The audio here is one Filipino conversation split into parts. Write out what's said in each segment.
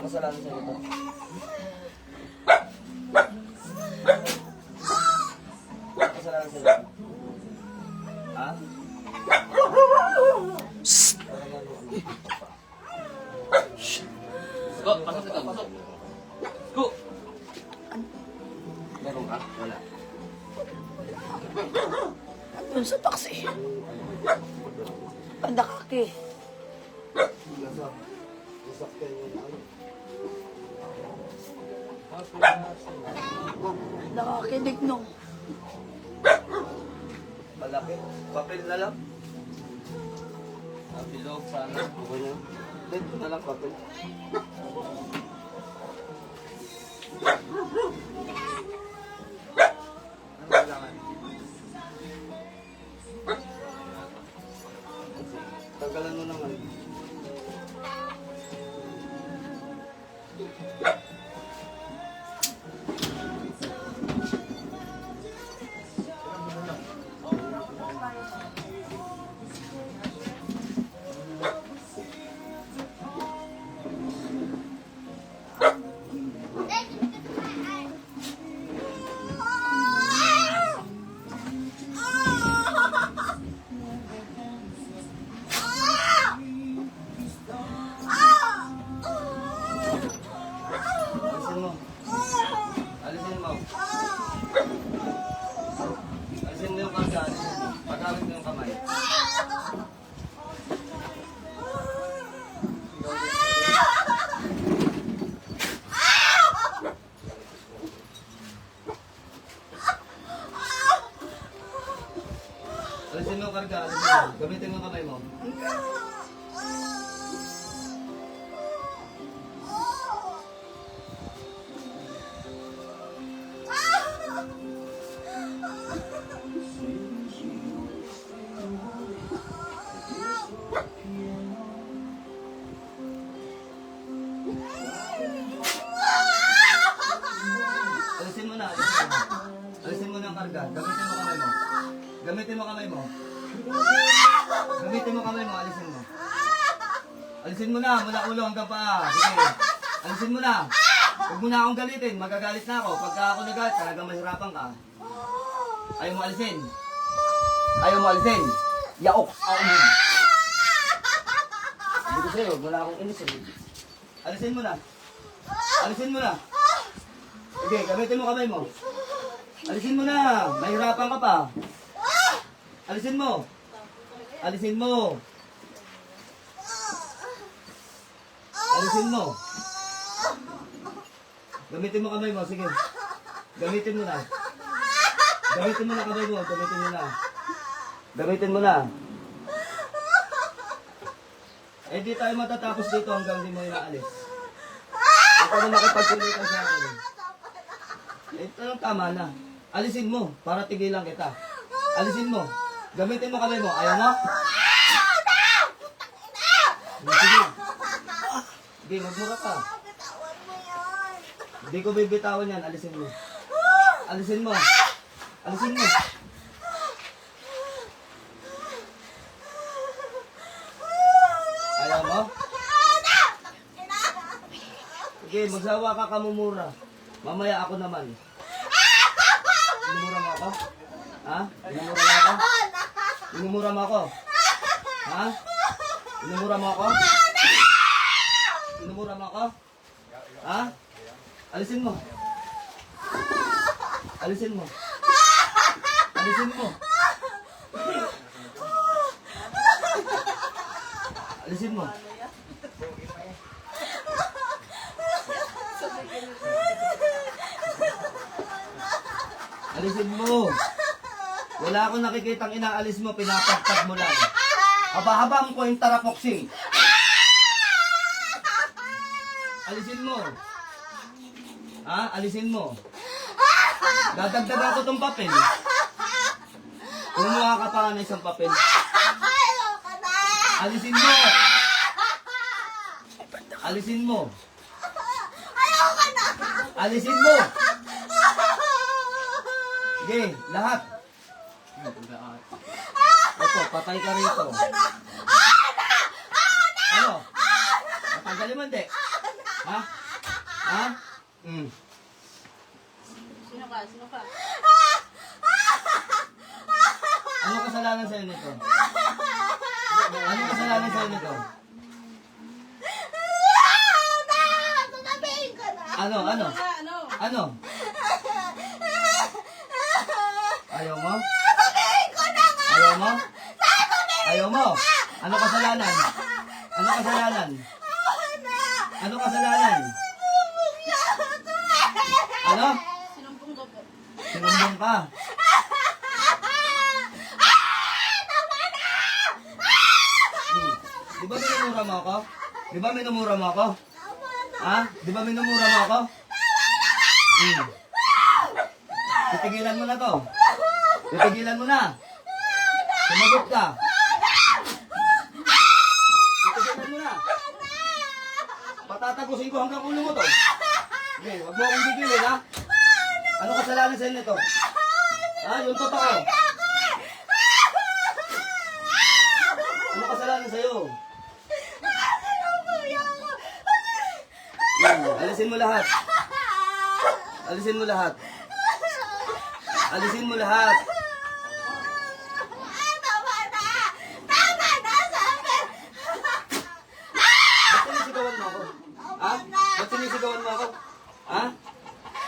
kasalanan sa ito? Walang kasalanan sa ito? Ha? Go, pasok ito, pasok. Go. Meron ka? Wala. Doon sa taksi. Pandakaki. Nakakinig nung. Malaki. Papel na lang. Bilog sana. Okay na. Dito na lang papel. Ano kailangan? Tanggalan mo naman. Alisin mo. Alisin mo. Alisin mo yung karga. Alisin mo. Pagkawit mo yung kamay. Alisin mo yung karga. Alisin mo. Gamitin mo yung kamay mo. Alisin mo na, alisin mo. Alisin mo na ang karga. Gamitin mo kamay mo. Gamitin mo kamay mo. Gamitin mo kamay mo, alisin mo. Alisin mo na, mula ulo hanggang paa. Sige. Alisin mo na. Huwag mo na akong galitin, magagalit na ako. Pagka ako nagalit, talagang mahirapan ka. Ayaw mo alisin. Ayaw mo alisin. Yaok. Hindi ko sa'yo, wala akong inisin. Alisin mo na. Alisin mo na. Sige, gamitin mo kamay mo. Alisin mo na. Mahirapan ka pa. Alisin mo. Alisin mo. Alisin mo. Gamitin mo kamay mo. Sige. Gamitin mo na. Gamitin mo na kamay mo. Gamitin mo na. Gamitin mo na. Eh di tayo matatapos dito hanggang di mo inaalis. Ito na makipagpulitan sa akin. Ito lang tama na. Alisin mo para tigilan kita. Alisin mo. Gamitin mo kamay mo. Ayaw mo? Sige. Sige, magmura ka. Hindi ko bibitawan yan. Alisin mo. Alisin mo. Alisin mo. Ayaw mo? Sige, magsawa ka kamumura. Mamaya ako naman. Inumura mo ako? Ha? Inumura mo ako? Inumura mo ako? Ha? Inumura mo ako? Inumura mo ako? Ha? Alisin mo. Alisin mo. Alisin mo. Alisin mo. Alisin mo. Wala akong nakikitang inaalis mo, pinapagpag mo lang. Haba-haba mo ko yung tarapoksi. Alisin mo. Ha? Alisin mo. Dadagdagan ko tong papel. Kumuha ka pa ng isang papel. Alisin mo. Alisin mo. Alisin mo. Sige, lahat. Ito, patay ka rito. Ano? Matanggalin mo, hindi. Ha? Ha? Hmm. Sino ka? Sino ka? Ano kasalanan sa'yo nito? Ano kasalanan sa'yo nito? Sasabihin ko na. Ano? Ano? Ano? Ano? Ayaw mo? Sasabihin ko na nga. Ayaw mo? Ayaw mo? Ano kasalanan? Ano kasalanan? Ano kasalanan? Ano? Sinumpong ko po. Sinumbong ka. Di ba minumura mo ako? Di ba minumura mo ako? Ha? Di ba minumura mo ako? Titigilan mo na to. Titigilan mo na. Sumagot ka. Titigilan mo na. Patatagusin ko hanggang ulo mo to. Okay, wag mo akong gigilin ha. Ano kasalanan sa'yo nito? Ha? Yung totoo. Ano kasalanan sa'yo? Alisin mo lahat. Alisin mo lahat. Alisin mo lahat. Tama na! Tama na! Sabi! Ba't sinisigawan mo ako? Ha? Ba't sinisigawan mo ako? Ha?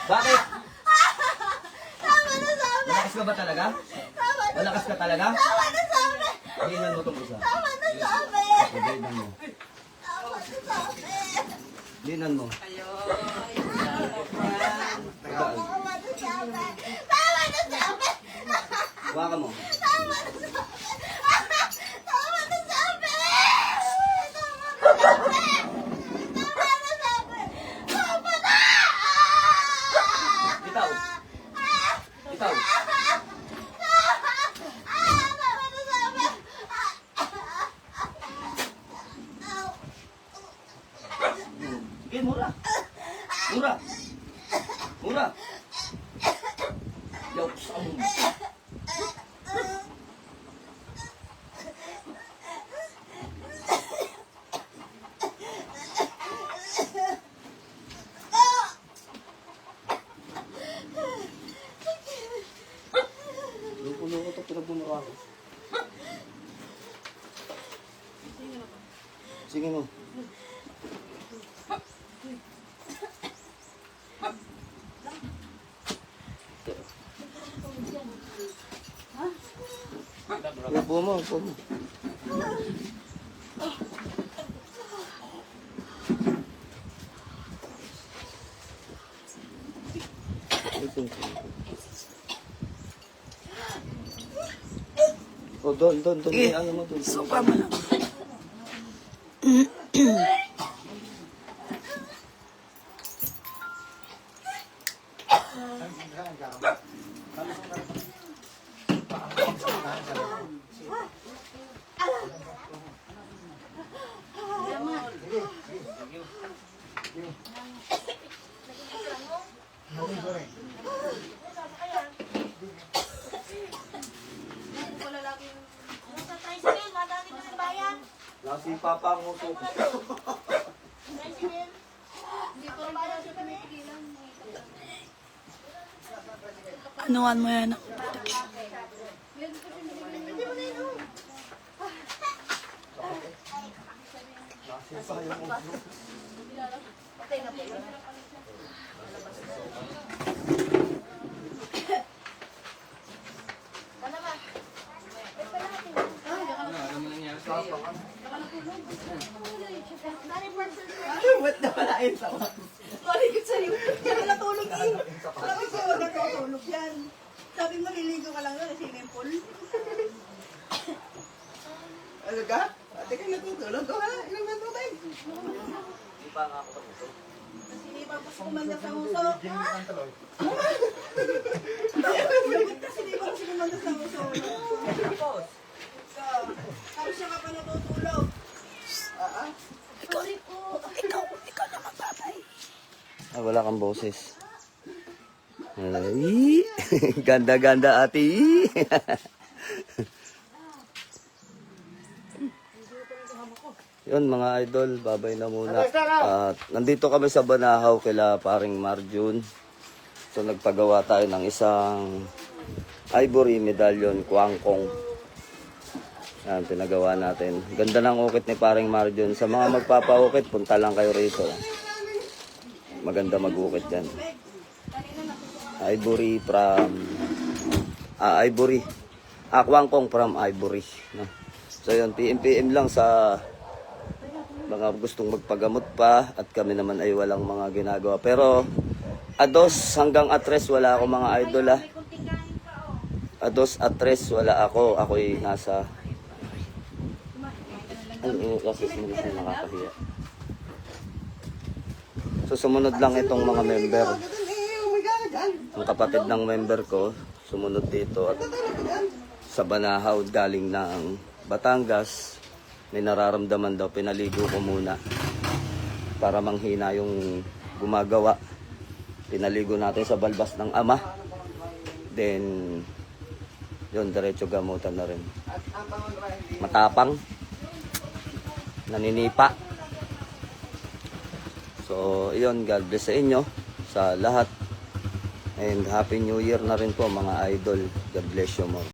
Bakit? Tama na sabi! Malakas ka ba talaga? Tama na! Malakas ka talaga? Tama na sabi! Hinan mo itong isa. Tama na sabi! Hinan mo. Tama na sabi! Hinan mo. Tagaan. Tama na sabi! Tama na sabi! Hawakan mo. Tama na sabi! Tama na sabi! Tama na sabi! Tama na sabi! Tama na! Ikaw. Ikaw. Tama na sabi! Okay, mura. Mura. Mura. Yaw, saan mo? Loko-loko ito, pinagbumura ko. Sige mo. Upo mo, upo mo. Ito. Oh, doon. Ano mo doon? Sopa mo lang. Nasi papa ang uso ko. Anuan mo yan. Ba't nawalain sa mga? Sorry ka sa'yo. Kaya ka natulog eh. Sabi ko, wala ka natulog yan. Sabi mo, liligo ka lang doon, swimming pool. Ano ka? Ate ka natutulog ko ha? Ilang na tubig? Hindi pa nga ako tapos. Kasi hindi pa gusto kumanda sa uso. Kasi hindi pa gusto kumanda sa uso. Tapos? Tapos siya ka pa natutulog. Sorry po. Ikaw na magbabay. Ah, wala kang boses. Ay, ganda-ganda ate. Yun mga idol, babay na muna. At nandito kami sa Banahaw kila paring Marjun. So nagpagawa tayo ng isang ivory medallion kwangkong. Yan, pinagawa natin. Ganda ng ukit ni paring Marjun. Sa mga magpapaukit, punta lang kayo rito. Maganda mag-ukit yan. Ivory from... ivory. Kwangkong from ivory. No? So yun, PM lang sa... mga gustong magpagamot pa at kami naman ay walang mga ginagawa. Pero ados hanggang atres wala ako mga idol ah. Ados atres wala ako. Ako'y nasa kasi nakakahiya. So sumunod lang itong mga member. Ang kapatid ng member ko sumunod dito at sa Banahaw galing ng Batangas. May nararamdaman daw, pinaligo ko muna para manghina yung gumagawa. Pinaligo natin sa balbas ng ama. Then, yun, diretso gamutan na rin. Matapang. Naninipa. So, yun, God bless sa inyo, sa lahat. And Happy New Year na rin po mga idol. God bless you more.